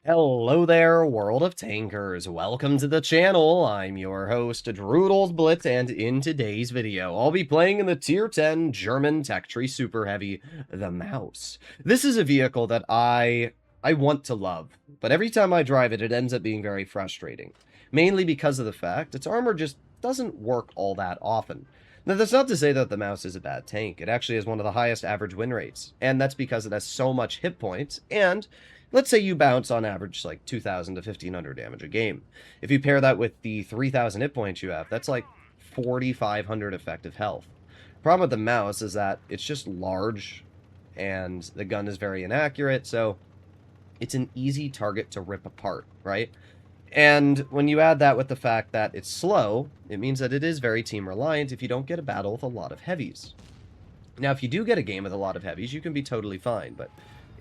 Hello there, world of tankers. Welcome to the channel. I'm your host, Droodles Blitz, and in today's video, I'll be playing in the Tier 10 German Tech Tree Super Heavy, the Maus. This is a vehicle that I want to love, but every time I drive it, it ends up being very frustrating. Mainly because of the fact its armor just doesn't work all that often. Now, that's not to say that the Maus is a bad tank. It actually has one of the highest average win rates, and that's because it has so much hit points, and let's say you bounce on average like 2,000 to 1,500 damage a game. If you pair that with the 3,000 hit points you have, that's like 4,500 effective health. Problem with the Maus is that it's just large, and the gun is very inaccurate, so it's an easy target to rip apart, right? And when you add that with the fact that it's slow, it means that it is very team reliant if you don't get a battle with a lot of heavies. Now, if you do get a game with a lot of heavies, you can be totally fine, but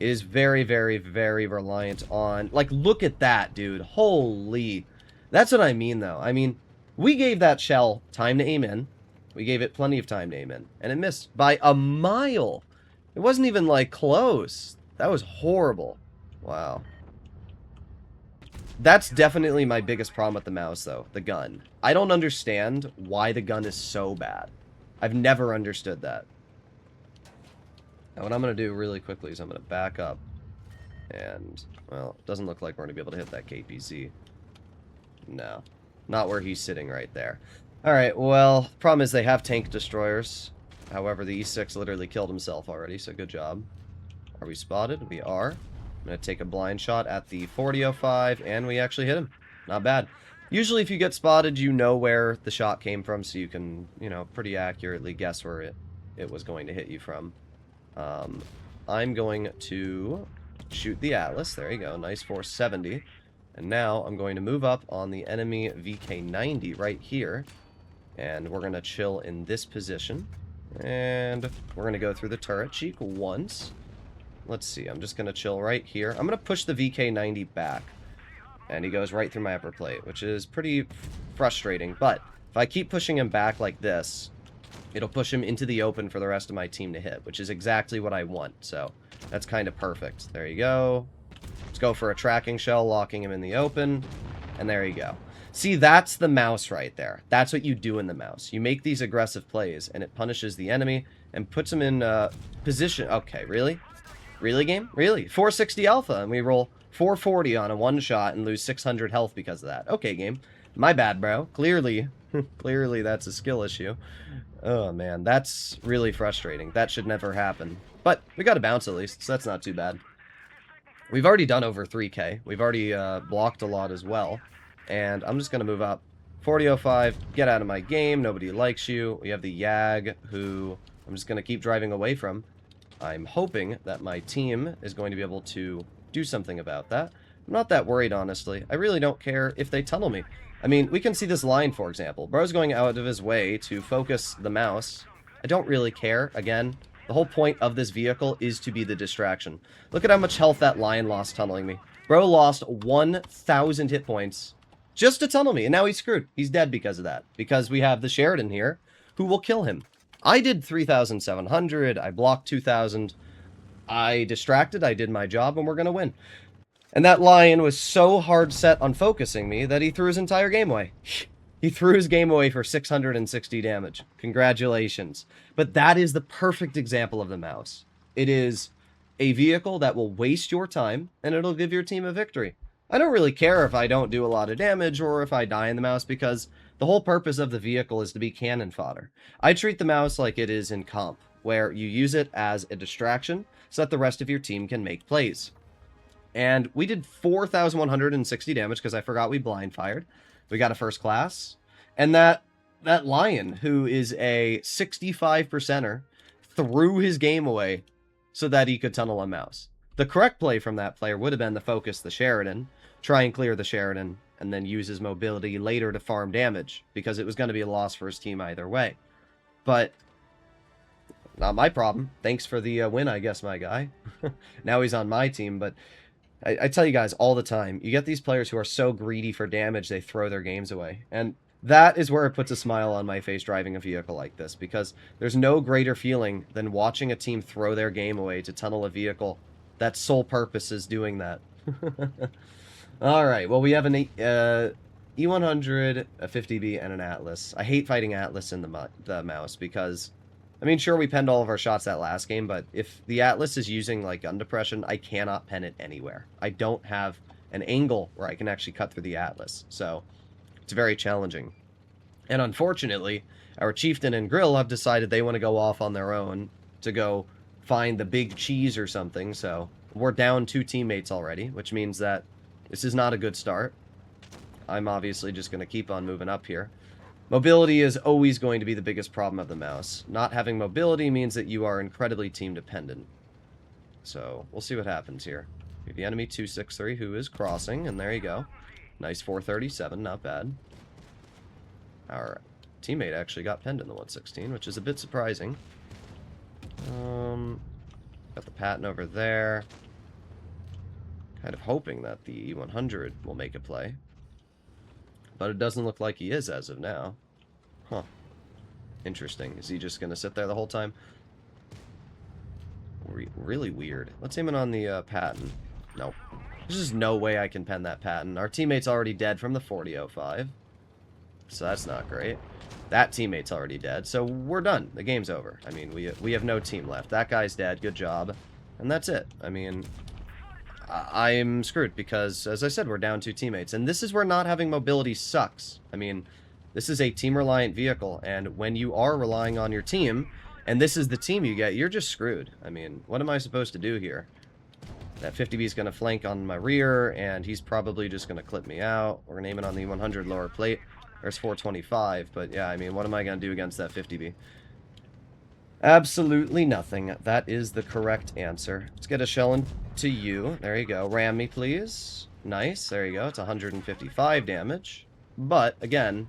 it is very, very, very reliant on... Like, look at that, dude. Holy... That's what I mean, though. I mean, we gave that shell time to aim in. We gave it plenty of time to aim in. And it missed by a mile. It wasn't even, like, close. That was horrible. Wow. That's definitely my biggest problem with the Maus, though. The gun. I don't understand why the gun is so bad. I've never understood that. Now, what I'm going to do really quickly is I'm going to back up. And, well, it doesn't look like we're going to be able to hit that KPZ. No. Not where he's sitting right there. Alright, well, problem is they have tank destroyers. However, the E6 literally killed himself already, so good job. Are we spotted? We are. I'm going to take a blind shot at the 4005, and we actually hit him. Not bad. Usually if you get spotted, you know where the shot came from, so you can, you know, pretty accurately guess where it was going to hit you from. I'm going to shoot the Atlas. There you go. Nice 470. And now I'm going to move up on the enemy VK90 right here. And we're going to chill in this position. And we're going to go through the turret cheek once. Let's see. I'm just going to chill right here. I'm going to push the VK90 back. And he goes right through my upper plate, which is pretty frustrating. But if I keep pushing him back like this, it'll push him into the open for the rest of my team to hit, which is exactly what I want. So that's kind of perfect. There you go. Let's go for a tracking shell, locking him in the open. And there you go. See, that's the Maus right there. That's what you do in the Maus. You make these aggressive plays, and it punishes the enemy and puts him in position. Okay, really? Really, game? Really? 460 alpha, and we roll 440 on a one-shot and lose 600 health because of that. Okay, game. My bad, bro. Clearly, clearly that's a skill issue. Oh, man, that's really frustrating. That should never happen. But we got a bounce at least, so that's not too bad. We've already done over 3k. We've already blocked a lot as well. And I'm just going to move up. 4005, get out of my game. Nobody likes you. We have the Yag, who I'm just going to keep driving away from. I'm hoping that my team is going to be able to do something about that. I'm not that worried, honestly. I really don't care if they tunnel me. I mean, we can see this line, for example. Bro's going out of his way to focus the Maus. I don't really care. Again, the whole point of this vehicle is to be the distraction. Look at how much health that lion lost tunneling me. Bro lost 1,000 hit points just to tunnel me, and now he's screwed. He's dead because of that. Because we have the Sheridan here, who will kill him. I did 3,700. I blocked 2,000. I distracted. I did my job, and we're going to win. And that lion was so hard set on focusing me that he threw his entire game away. He threw his game away for 660 damage. Congratulations. But that is the perfect example of the Maus. It is a vehicle that will waste your time, and it'll give your team a victory. I don't really care if I don't do a lot of damage or if I die in the Maus, because the whole purpose of the vehicle is to be cannon fodder. I treat the Maus like it is in comp, where you use it as a distraction so that the rest of your team can make plays. And we did 4,160 damage because I forgot we blind fired. We got a first class. And that lion, who is a 65%er, threw his game away so that he could tunnel a Maus. The correct play from that player would have been to focus the Sheridan, try and clear the Sheridan, and then use his mobility later to farm damage, because it was going to be a loss for his team either way. But not my problem. Thanks for the win, I guess, my guy. Now he's on my team, but I tell you guys all the time, you get these players who are so greedy for damage, they throw their games away. And that is where it puts a smile on my face driving a vehicle like this, because there's no greater feeling than watching a team throw their game away to tunnel a vehicle that sole purpose is doing that. All right. Well, we have an E100, a 50B, and an Atlas. I hate fighting Atlas in the mouse because, I mean, sure, we penned all of our shots that last game, but if the Atlas is using, like, gun depression, I cannot pen it anywhere. I don't have an angle where I can actually cut through the Atlas, so it's very challenging. And unfortunately, our Chieftain and Grill have decided they want to go off on their own to go find the big cheese or something, so we're down 2 teammates already, which means that this is not a good start. I'm obviously just going to keep on moving up here. Mobility is always going to be the biggest problem of the mouse. Not having mobility means that you are incredibly team dependent. So, we'll see what happens here. We have the enemy 263 who is crossing, and there you go. Nice 437, not bad. Our teammate actually got penned in the 116, which is a bit surprising. Got the Patton over there. Kind of hoping that the E100 will make a play. But it doesn't look like he is as of now. Huh. Interesting. Is he just going to sit there the whole time? Really weird. Let's aim it on the Patton. Nope. There's just no way I can pen that Patton. Our teammate's already dead from the 40-05. So that's not great. That teammate's already dead. So we're done. The game's over. I mean, we have no team left. That guy's dead. Good job. And that's it. I mean, I'm screwed because, as I said, we're down 2 teammates. And this is where not having mobility sucks. I mean, this is a team-reliant vehicle. And when you are relying on your team, and this is the team you get, you're just screwed. I mean, what am I supposed to do here? That 50B is going to flank on my rear, and he's probably just going to clip me out. We're going to aim it on the 100 lower plate. There's 425, but yeah, I mean, what am I going to do against that 50B? Absolutely nothing. That is the correct answer. Let's get a shell into you. There you go. Ram me, please. Nice. There you go. It's 155 damage. But, again,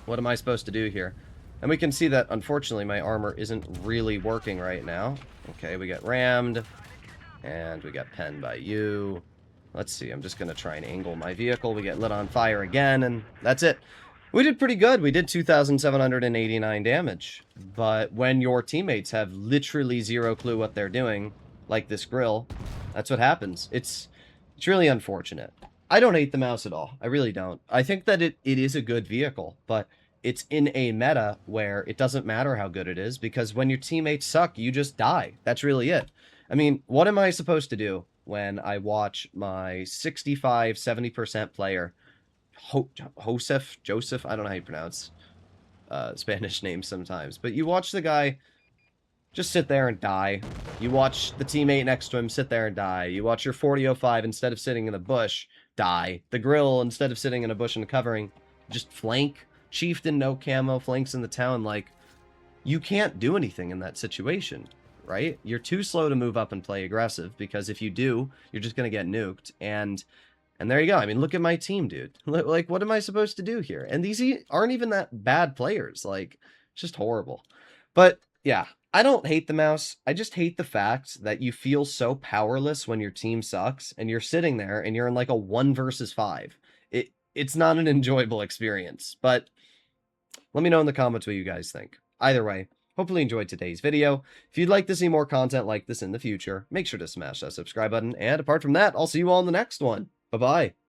what am I supposed to do here? And we can see that, unfortunately, my armor isn't really working right now. Okay, we get rammed. And we got penned by you. Let's see. I'm just going to try and angle my vehicle. We get lit on fire again, and that's it. We did pretty good. We did 2,789 damage. But when your teammates have literally zero clue what they're doing, like this Grill, that's what happens. It's really unfortunate. I don't hate the mouse at all. I really don't. I think that it is a good vehicle, but it's in a meta where it doesn't matter how good it is, because when your teammates suck, you just die. That's really it. I mean, what am I supposed to do when I watch my 65, 70% player, Joseph, I don't know how you pronounce Spanish names sometimes, but you watch the guy just sit there and die. You watch the teammate next to him sit there and die. You watch your 40-05, instead of sitting in the bush, die. The Grill, instead of sitting in a bush and covering, just flank. Chieftain, no camo, flanks in the town. Like, you can't do anything in that situation, right? You're too slow to move up and play aggressive, because if you do, you're just going to get nuked. And there you go. I mean, look at my team, dude. Like, what am I supposed to do here? And these aren't even that bad players. Like, it's just horrible. But, yeah, I don't hate the mouse. I just hate the fact that you feel so powerless when your team sucks, and you're sitting there, and you're in, like, a 1 versus 5. It's not an enjoyable experience. But let me know in the comments what you guys think. Either way, hopefully you enjoyed today's video. If you'd like to see more content like this in the future, make sure to smash that subscribe button. And apart from that, I'll see you all in the next one. Bye-bye.